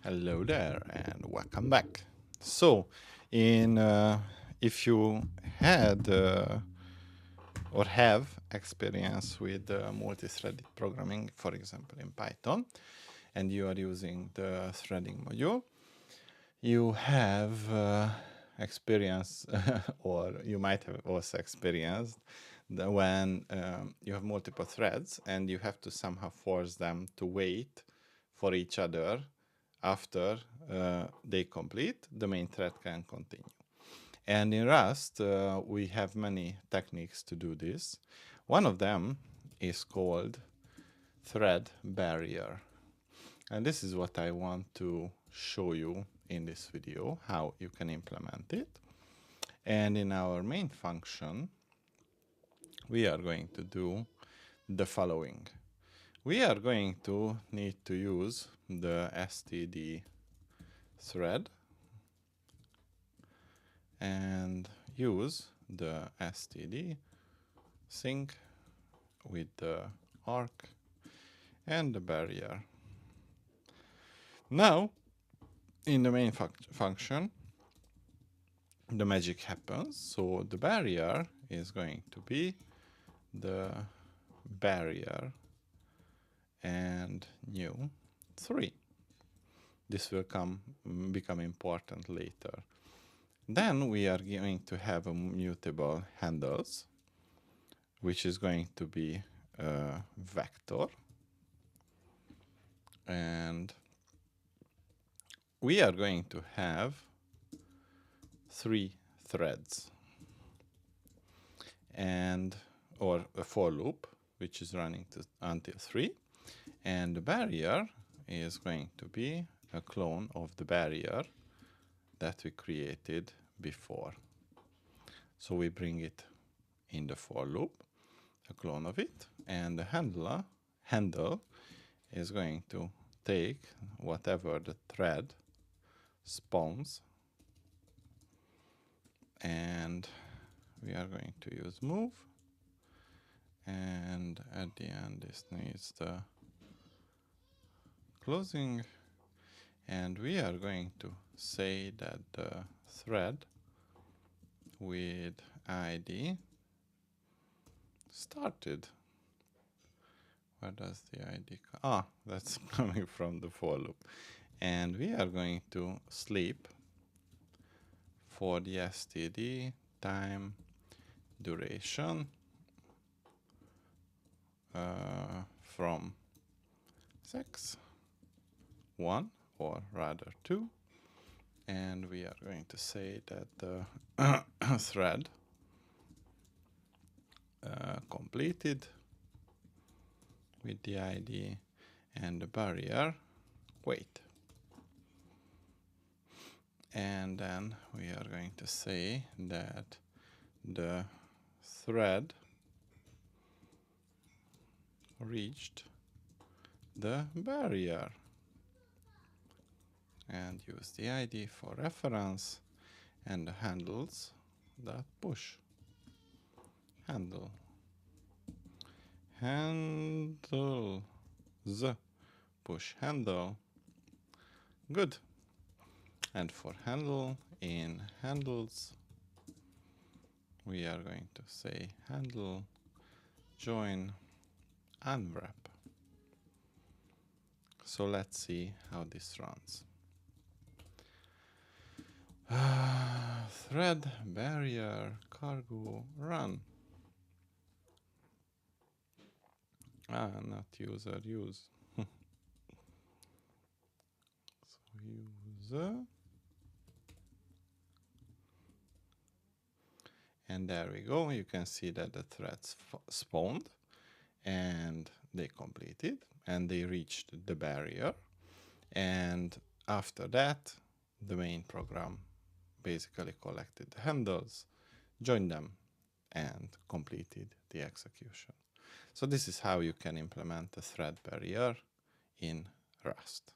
Hello there and welcome back. So, in if you had or have experience with multi-threaded programming, for example in Python, and you are using the threading module, you have experience or you might have also experienced when you have multiple threads and you have to somehow force them to wait for each other after they complete, the main thread can continue. And in Rust, we have many techniques to do this. One of them is called thread barrier. And this is what I want to show you in this video, how you can implement it. And in our main function, we are going to do the following. We are going to need to use the std thread and use the std sync with the arc and the barrier. Now, in the main function, the magic happens. So the barrier is going to be the barrier and new 3. This will become important later. Then we are going to have a mutable handles, which is going to be a vector. And we are going to have 3 threads and or a for loop, which is running until 3. And the barrier is going to be a clone of the barrier that we created before. So we bring it in the for loop, a clone of it, and the handle is going to take whatever the thread spawns, and we are going to use move, and at the end this needs the closing, and we are going to say that the thread with ID started. Where does the ID come? Ah, that's coming from the for loop. And we are going to sleep for the std time duration from 6, 1, or rather 2. And we are going to say that the thread completed with the ID and the barrier wait. And then we are going to say that the thread reached the barrier and use the ID for reference and the handles that push. Handles push handle. Good. And for handle in handles, we are going to say handle join unwrap. So let's see how this runs. Thread barrier cargo run. Not user use. So user. And there we go. You can see that the threads spawned and they completed and they reached the barrier. And after that, the main program basically collected the handles, joined them, and completed the execution. So this is how you can implement a thread barrier in Rust.